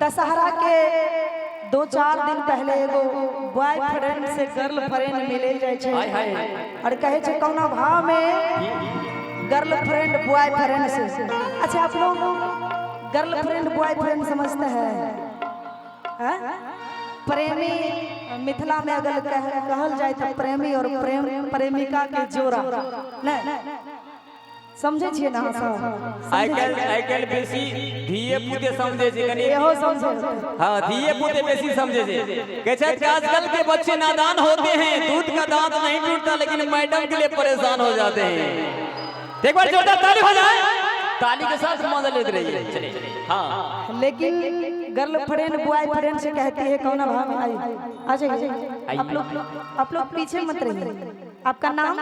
दशहरा के 2-4 दिन पहले एगो बॉयफ्रेंड से गर्लफ्रेंड मिले जाए छे और कहे छे कौना भाव में गर्लफ्रेंड बॉयफ्रेंड से। अच्छा आप लोग गर्लफ्रेंड बॉयफ्रेंड समझते हैं? प्रेमी मिथिला में अगर कहल जाए तो प्रेमी और प्रेमिका के जोड़ा नहीं समझे छिए ना सब आइकल बेसी धीए पुते समझे जे कनी एहो समझे। हां धीए पुते बेसी समझे जे कहे छै कि आजकल के बच्चे नादान होते हैं, दूध का दांत नहीं टूटता लेकिन मैडम के लिए परेशान हो जाते हैं। एक बार जोरदार ताली हो जाए, ताली के साथ मजा लेते रहिए। चलिए हां लेकिन गर्लफ्रेंड बॉयफ्रेंड से कहती है कौन भाव में आई आ जाइए। आप लोग पीछे मत रहिए। आपका नाम?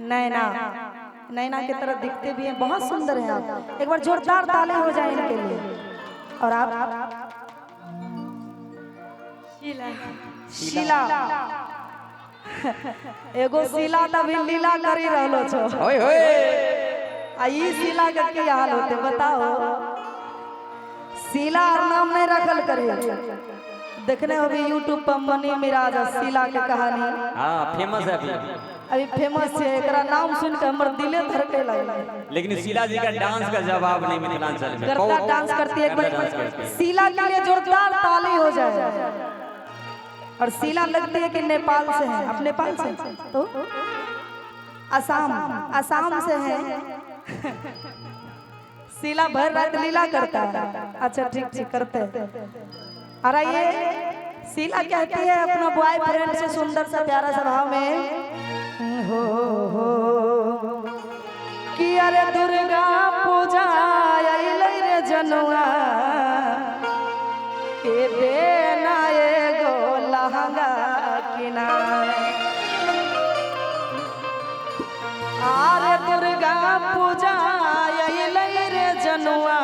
नैना। नैना की तरह दिखते भी हैं, बहुत सुंदर हैं आप। एक बार जोरदार ताली हो जाए इनके लिए। और आप? शीला। एगो शीला तभी लीला करी रहलो छो। ओए होए आई शीला के की हाल होते बताओ। शीला और नाम नहीं रखल करे। देखने होगी यूट्यूब पर मनी मिराज शीला के कहानी। हां फेमस है अभी फेमस है। एकरा नाम सुन के हमर दिले धड़के लगे। लेकिन शीला जी का डांस का जवाब नहीं मिथिलांचल में। करता डांस करती है। एक बार शीला के लिए जोरदार ताली हो जाए। और शीला लगती है कि नेपाल से है। आप नेपाल से तो असम से है। शीला भर रात लीला करता है। अच्छा ठीक करते हैं। अरे ये शीला कहती है अपना बॉयफ्रेंड से सुंदर सा प्यारा स्वभाव में हो कि अरे दुर्गा पूजा आइले रे जनुआ के देना एगो लहंगा किना। अरे दुर्गा पूजा आइले रे जनुआ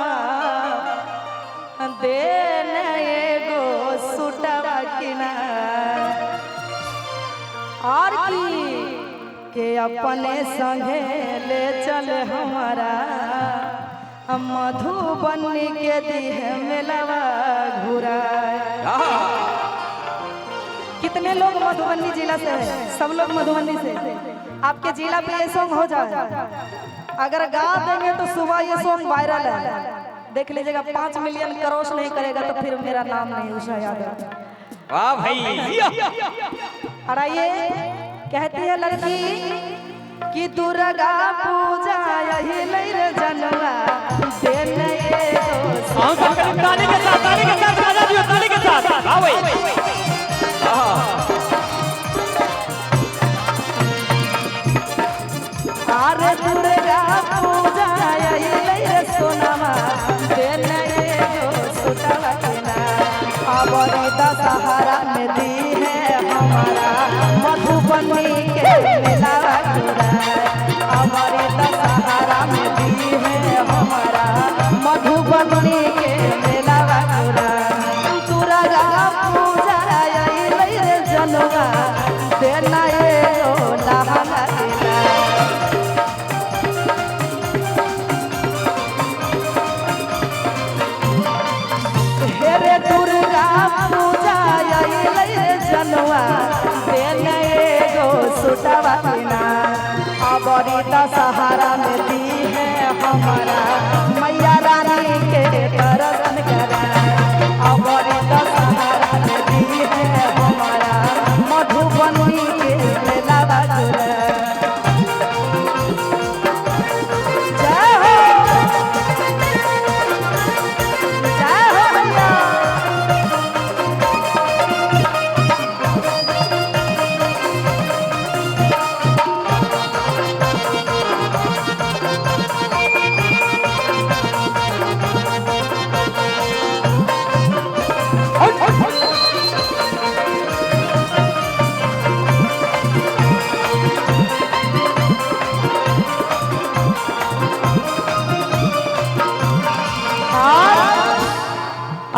देना एगो सूटवा किना। और के अपने संगे ले चल हमारा मधुबनी के दिह मेलवा घुरा। कितने लोग मधुबनी जिला से हैं? सब लोग मधुबनी से। आपके जिला पे ये सॉन्ग हो जाए, अगर गा देंगे तो सुबह ये सॉन्ग वायरल है। देख लीजिएगा 5 मिलियन क्रॉस नहीं करेगा तो फिर मेरा नाम नहीं उषा यादव। वाह भाई। अरे ये कहती है लड़की कि दुर्गा पूजा यही नहीं रे जनवा देने ताली के साथ बजा दियो, ताली के साथ आओ भाई। अरे दुर्गा पूजा यही नहीं रे सोनामा देने सुटवा केना। अब दशहरा में दी है हमारा मधुबनी के मेलावा घुरा। हमारे दशहरा में दी है हमारा मधुबनी के मेलावा घुरा। दुर्गा पूजा आइले रे जनुआ देना एगो लहंगा किना। हे रे दुर्गा पूजा आइले रे जनुआ देना एगो सूटवा किना। अबरी दशहरा में दी है हमारा मैया रानी के दर्शन करा। अबरी दशहरा में दी है हमारा मधुबनी के मेलावा घुरा। जय हो भैया।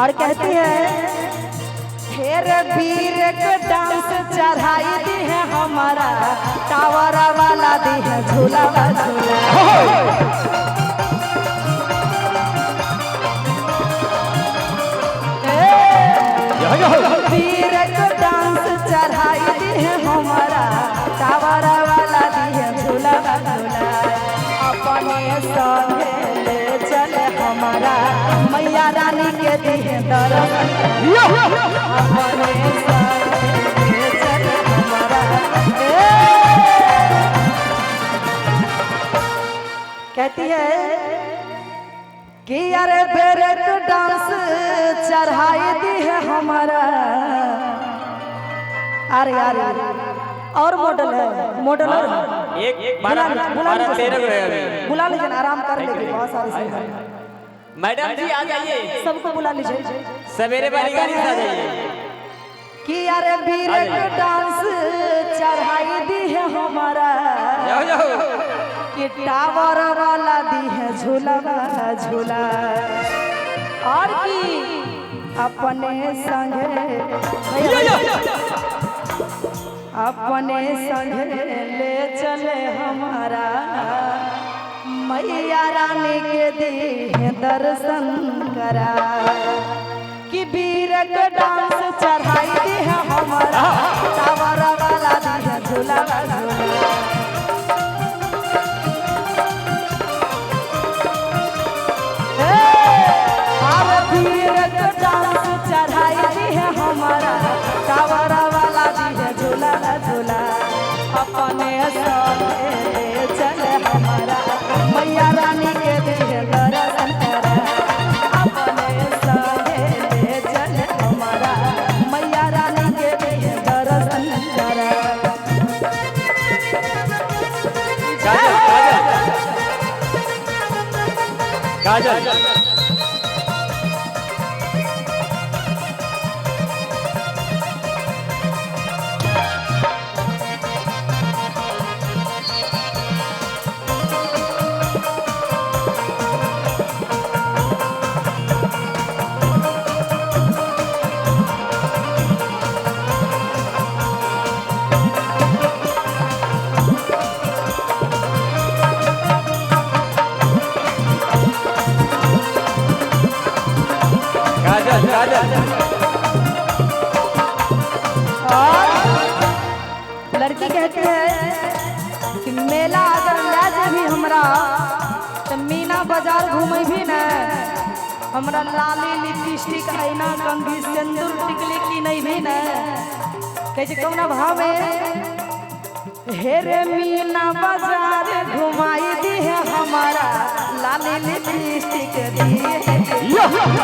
और कहती है हेर वीर के डांस चढ़ाई दी है हमारा टावर वाला दी है झूला झूला। वीर को डांस चढ़ाई दी है हमारा टावर वाला दी है झूला झूला अपने संगे ले चले हमारा मैया रानी के दी है दर्शन अपने संगे ले चले हमारा कहती है कि अरे बेरे को डांस चढ़ाई दी है हमारा अरे यार और मॉडल है मॉडल एक 12-13 है अभी। बुला लीजिए आराम कर लेंगे बहुत सारे सिंगर मैडम जी आ जाइए, सबको बुला लीजिए सवेरे वाली गाड़ी से आ जाइए। कि अरे बेरे को डांस चढ़ाई दी है हमारा जाओ जाओ कि टावर वाला दी है झूला झूला और की अपने संगे अपने संगे ले चले हमारा मैया रानी के दी है दर्शन करा कि वीर के डांस चढ़ाई दी है हमारा टावर वाला दी है झूला झूला चढ़ाई दी है हमारा टावर वाला दी है झूला झूला अपने संगे चले हमारा मैया रानी के दी है दर्शन करा अपने संगे चले हमारा मैया रानी के दी है दर्शन करा काजल और लड़की कहती है कि मेला अगर ले जाबी हमरा तो मीना बाजार घूमे भी न हमरा लाली लिपस्टिक आईना कंघी सिंदूर टिकली की नहीं भी न कहे कौना भाव में हेरे मीना बाजार घुमाई दी है हमारा लाली लिपस्टिक दी है